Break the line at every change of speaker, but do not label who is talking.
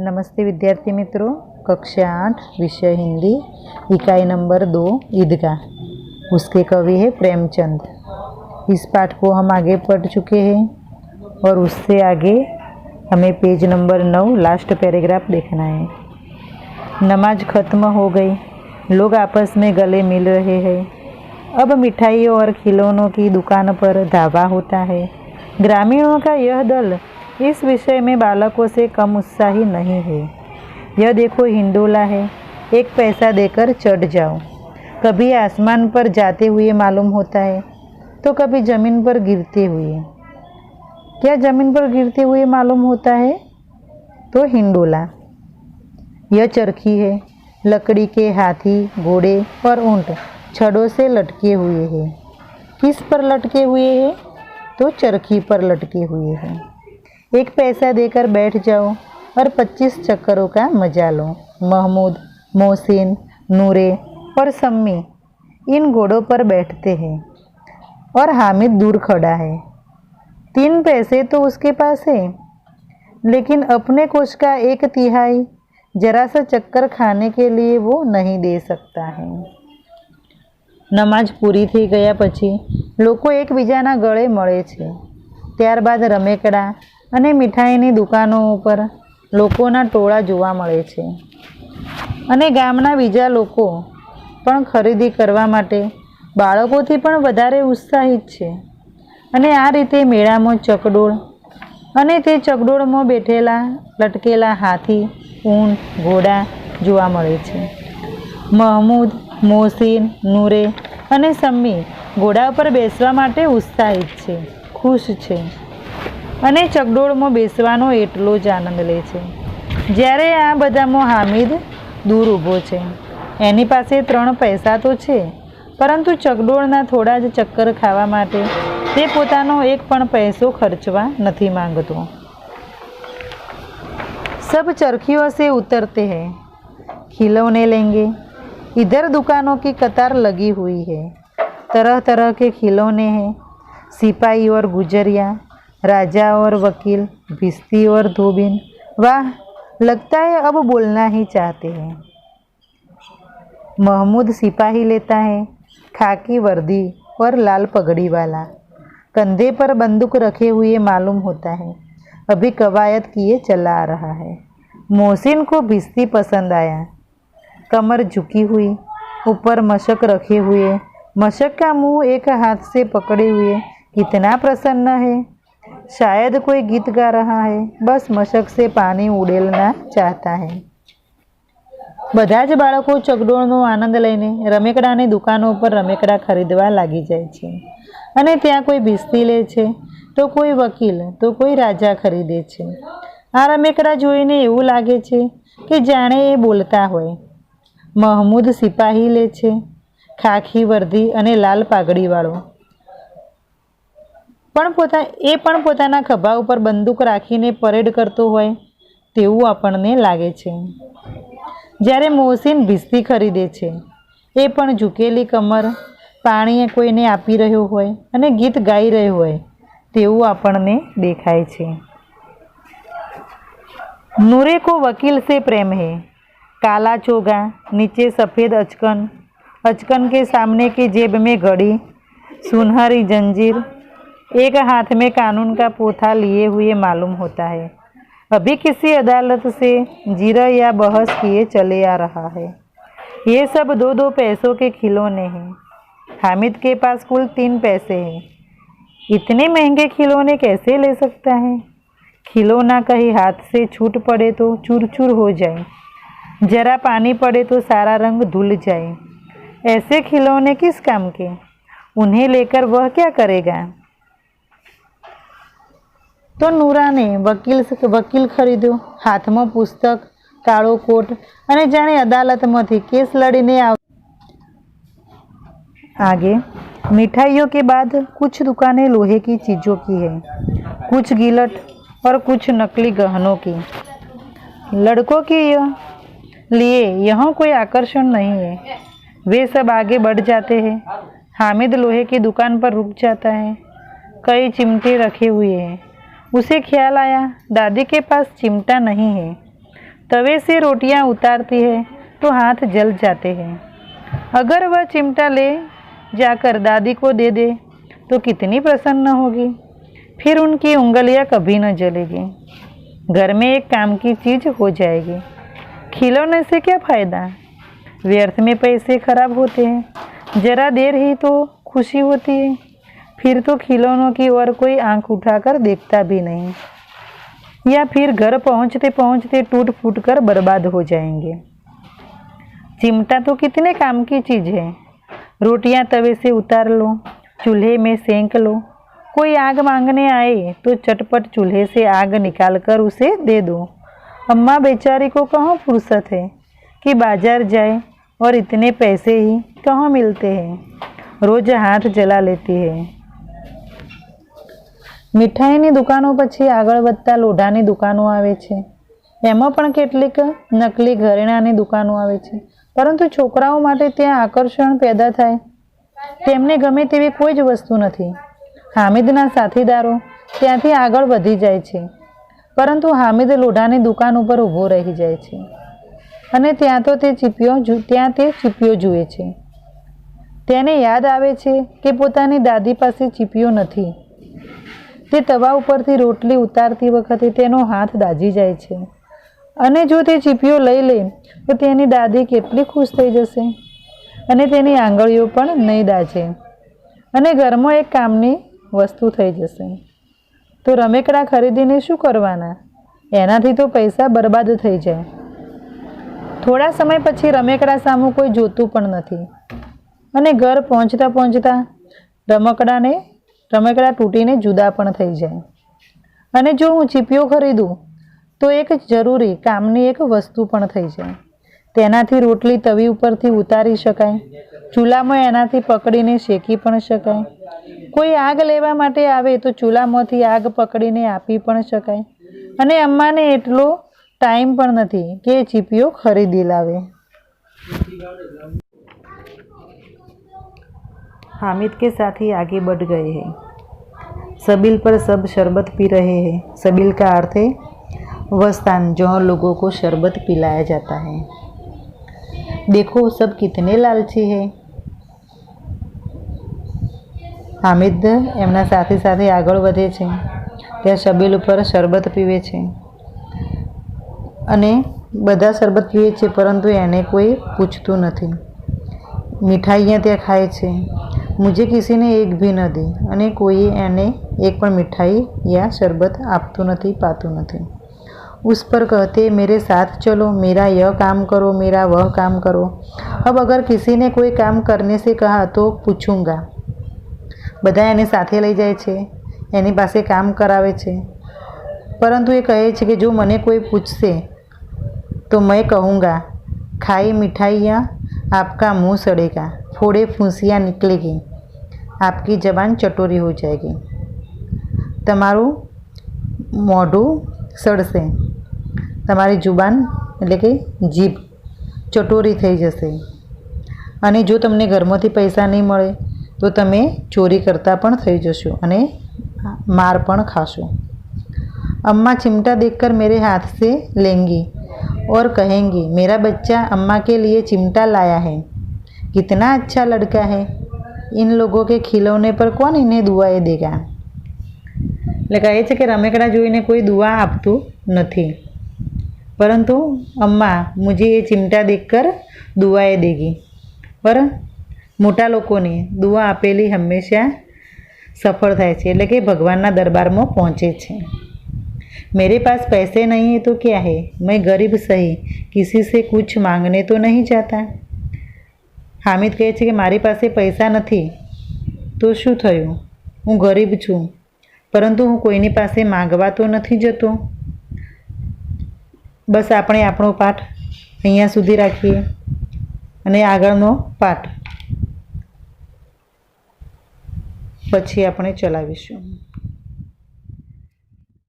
नमस्ते विद्यार्थी मित्रों। कक्षा 8 विषय हिंदी, इकाई नंबर 2 ईदगाह। उसके कवि है प्रेमचंद। इस पाठ को हम आगे पढ़ चुके हैं और उससे आगे हमें पेज नंबर 9 लास्ट पैराग्राफ देखना है। नमाज खत्म हो गई, लोग आपस में गले मिल रहे हैं। अब मिठाइयों और खिलौनों की दुकान पर धावा होता है। ग्रामीणों का यह दल इस विषय में बालकों से कम उत्साही नहीं है। यह देखो हिंडोला है, एक पैसा देकर चढ़ जाओ। कभी आसमान पर जाते हुए मालूम होता है तो कभी ज़मीन पर गिरते हुए। क्या ज़मीन पर गिरते हुए मालूम होता है? तो हिंडोला। यह चरखी है, लकड़ी के हाथी, घोड़े और ऊंट छड़ों से लटके हुए हैं। किस पर लटके हुए हैं? तो चरखी पर लटके हुए हैं। एक पैसा देकर बैठ जाओ और 25 चक्करों का मजा लो। महमूद, मोहसिन, नूरे और सम्मी इन घोड़ों पर बैठते हैं और हामिद दूर खड़ा है। 3 पैसे तो उसके पास है, लेकिन अपने कोष का 1/3 जरा सा चक्कर खाने के लिए वो नहीं दे सकता है। નમાજ પૂરી થઈ ગયા પછી લોકો એકબીજાના ગળે મળે છે। ત્યારબાદ રમેકડા અને મીઠાઈની દુકાનો ઉપર લોકોના ટોળા જોવા મળે છે અને ગામના બીજા લોકો પણ ખરીદી કરવા માટે બાળકોથી પણ વધારે ઉત્સાહિત છે। અને આ રીતે મેળામાં ચકડોળ અને તે ચકડોળમાં બેઠેલા લટકેલા હાથી, ઊંટ, ઘોડા જોવા મળે છે। महमूद, मोहसिन, नूरे અને सम्मी ઘોડા પર બેસવા માટે ઉત્સાહિત છે, ખુશ છે અને ચકડોળમાં બેસવાનો એટલો જ આનંદ લે છે। જ્યારે આ બધામાં હામિદ દૂર ઊભો છે। એની પાસે 3 પૈસા તો છે, પરંતુ ચકડોળના થોડા જ ચક્કર ખાવા માટે તે પોતાનો એક પણ પૈસો ખર્ચવા નથી માંગતો। सब चरखियों से उतरते हैं, खिलौने लेंगे। इधर दुकानों की कतार लगी हुई है, तरह तरह के खिलौने हैं। सिपाही और गुजरिया, राजा और वकील, भिश्ती और धोबिन। वाह, लगता है अब बोलना ही चाहते हैं। महमूद सिपाही लेता है, खाकी वर्दी और लाल पगड़ी वाला, कंधे पर बंदूक रखे हुए मालूम होता है अभी कवायद किए चला आ रहा है। मोहसिन को भिश्ती पसंद आया, कमर झुकी हुई, ऊपर मशक रखे हुए, मशक का मुंह एक हाथ से पकड़े हुए कितना प्रसन्न है, शायद कोई गीत गा रहा है, बस मशक से पानी उड़ेलना चाहता है। બધા જ બાળકો ચકડોળનો આનંદ લઈને રમેકડાની દુકાનો પર રમેકડા ખરીદવા લાગી જાય છે અને ત્યાં કોઈ ભીસ્તી લે છે તો કોઈ વકીલ તો કોઈ રાજા ખરીદે છે। આ રમેકડા જોઈને એવું લાગે છે કે જાણે એ બોલતા હોય। महमूद सिपाही ले छे, खाखी वर्दी अने लाल पागड़ीवाळो, पण पोताना खभा उपर बंदूक राखीने परेड करतो होय तेवुं आपणने लागे छे। ज्यारे मोहसिन भिश्ती खरीदे छे, ए पण झुकेली कमर, पाणी कोईने आपी रह्यो होय अने गीत गाई रह्यो होय तेवुं आपणने देखाय छे। नूरे को वकील से प्रेम है। काला चोगा, नीचे सफ़ेद अचकन, अचकन के सामने की जेब में घड़ी, सुनहरी जंजीर, एक हाथ में कानून का पोथा लिए हुए मालूम होता है अभी किसी अदालत से जीरा या बहस किए चले आ रहा है। ये सब 2-2 पैसों के खिलौने हैं। हामिद के पास कुल 3 पैसे हैं। इतने महंगे खिलौने कैसे ले सकता है? खिलौना कहीं हाथ से छूट पड़े तो चूर चूर हो जाए, जरा पानी पड़े तो सारा रंग धुल जाए। ऐसे खिलौने किस काम के? उन्हें लेकर वह क्या करेगा? तो नूरा ने वकील खरीद्यो, हाथ में पुस्तक, काळो कोट अने जाने अदालत में केस लड़ीने आगे मिठाइयों के बाद कुछ दुकानें लोहे की चीज़ों की है, कुछ गिलट और कुछ नकली गहनों की। लड़कों के लिए यहाँ कोई आकर्षण नहीं है। वे सब आगे बढ़ जाते हैं। हामिद लोहे की दुकान पर रुक जाता है। कई चिमटे रखे हुए हैं। उसे ख्याल आया दादी के पास चिमटा नहीं है। तवे से रोटियां उतारती है तो हाथ जल जाते हैं। अगर वह चिमटा ले जाकर दादी को दे दे तो कितनी प्रसन्न होगी। फिर उनकी उंगलियां कभी न जलेगी। घर में एक काम की चीज हो जाएगी। खिलौने से क्या फायदा, व्यर्थ में पैसे खराब होते हैं। जरा देर ही तो खुशी होती है, फिर तो खिलौनों की ओर कोई आंख उठाकर देखता भी नहीं, या फिर घर पहुंचते पहुंचते टूट फूट कर बर्बाद हो जाएंगे। चिमटा तो कितने काम की चीज है। रोटियां तवे से उतार लो, चूल्हे में सेंक लो। कोई आग मांगने आए तो चटपट चूल्हे से आग निकालकर उसे दे दो। अम्मा बेचारी को कहाँ फुर्सत है कि बाजार जाए, और इतने पैसे ही कहाँ मिलते हैं। रोज हाथ जला लेती है। મીઠાઈની દુકાનો પછી આગળ વધતા લોઢાની દુકાનો આવે છે। એમાં પણ કેટલીક નકલી ઘરેણાંની દુકાનો આવે છે, પરંતુ છોકરાઓ માટે ત્યાં આકર્ષણ પેદા થાય તેમને ગમે તેવી કોઈ જ વસ્તુ નથી। હામિદના સાથીદારો ત્યાંથી આગળ વધી જાય છે, પરંતુ હામિદ લોઢાની દુકાન ઉપર ઊભો રહી જાય છે અને ત્યાં તે ચીપિયો જુએ છે। તેને યાદ આવે છે કે પોતાની દાદી પાસે ચીપિયો નથી। તે તવા ઉપરથી રોટલી ઉતારતી વખતે તેનો હાથ દાઝી જાય છે, અને જો તે ચીપિયો લઈ લે તો તેની દાદી કેટલી ખુશ થઈ જશે, અને તેની આંગળીઓ પણ નહીં દાઝે, અને ઘરમાં એક કામની વસ્તુ થઈ જશે। તો રમેકડા ખરીદીને શું કરવાના? એનાથી તો પૈસા બરબાદ થઈ જાય। થોડા સમય પછી રમેકડા સામું કોઈ જોતું પણ નથી, અને ઘર પહોંચતા પહોંચતા રમકડા તૂટીને જુદા પણ થઈ જાય। અને જો હું ચીપિયો ખરીદું તો એક જરૂરી કામની એક વસ્તુ પણ થઈ જાય। તેનાથી રોટલી તવી ઉપરથી ઉતારી શકાય, ચૂલામાં એનાથી પકડીને શેકી પણ શકાય। કોઈ આગ લેવા માટે આવે તો ચૂલામાંથી આગ પકડીને આપી પણ શકાય, અને અમ્માને એટલો टाइम पर नहीं कि चीपियो खरीदी लावे। हामिद के साथी आगे बढ़ गए हैं। सबील पर सब शरबत पी रहे हैं। सबील का अर्थ है वह स्थान जहाँ लोगों को शरबत पिलाया जाता है। देखो सब कितने लालची है। हामिद एमना साथी साथे आगळ वधे छे, त्या सबील पर शरबत पीवे छे, અને બધા શરબત પીવે છે, પરંતુ એને કોઈ પૂછતું નથી। મીઠાઈयाँ ત્યાં ખાય છે। मुझे किसी ने एक भी न दी, અને કોઈ એને એક પણ मिठाई या शरबत આપતું નથી, પાતું નથી। उस पर कहते मेरे साथ चलो, मेरा यह काम करो, मेरा वह काम करो। अब अगर किसी ने कोई काम करने से कहा तो पूछूंगा। બધા એને સાથે લઈ જાય છે, એની પાસે કામ કરાવે છે, પરંતુ એ કહે છે કે જો મને કોઈ પૂછશે तो मैं कहूँगा खाई मिठाइयाँ आपका मुंह सड़ेगा, फोड़े फूंसियाँ निकलेगी, आपकी जबान चटोरी हो जाएगी। तमारू मोढू सड़से, तमारी जुबान એટલે કે જીભ ચટોરી થઈ જશે, અને જો તમને ઘરમાંથી પૈસા નહીં મળે તો તમે ચોરી કરતા પણ થઈ જશો અને માર પણ ખાશો। अम्मा चिमटा देखकर मेरे हाथ से लेंगी और कहेंगी मेरा बच्चा अम्मा के लिए चिमटा लाया है, कितना अच्छा लड़का है। इन लोगों के खिलौने पर कौन इन्हें दुआएं देगा। એટલે કહે છે કે રમેકડા જોઈને કોઈ दुआ આપતું નથી, परंतु अम्मा मुझे ये चिमटा देखकर दुआएं देगी। पर મોટા લોકોને दुआ આપેલી હંમેશા સફળ થાય છે, એટલે કે ભગવાનના દરબારમાં પહોંચે છે। मेरे पास पैसे नहीं है तो क्या है, मैं गरीब सही, किसी से कुछ मांगने तो नहीं जाता। हामिद કહે છે કે મારી પાસે પૈસા નથી તો શું થયું, હું ગરીબ છું, પરંતુ હું કોઈની પાસે માંગવા તો નથી જતો। બસ આપણે આપણો પાઠ અહીંયા સુધી રાખીએ અને આગળનો પાઠ પછી આપણે ચલાવીશું।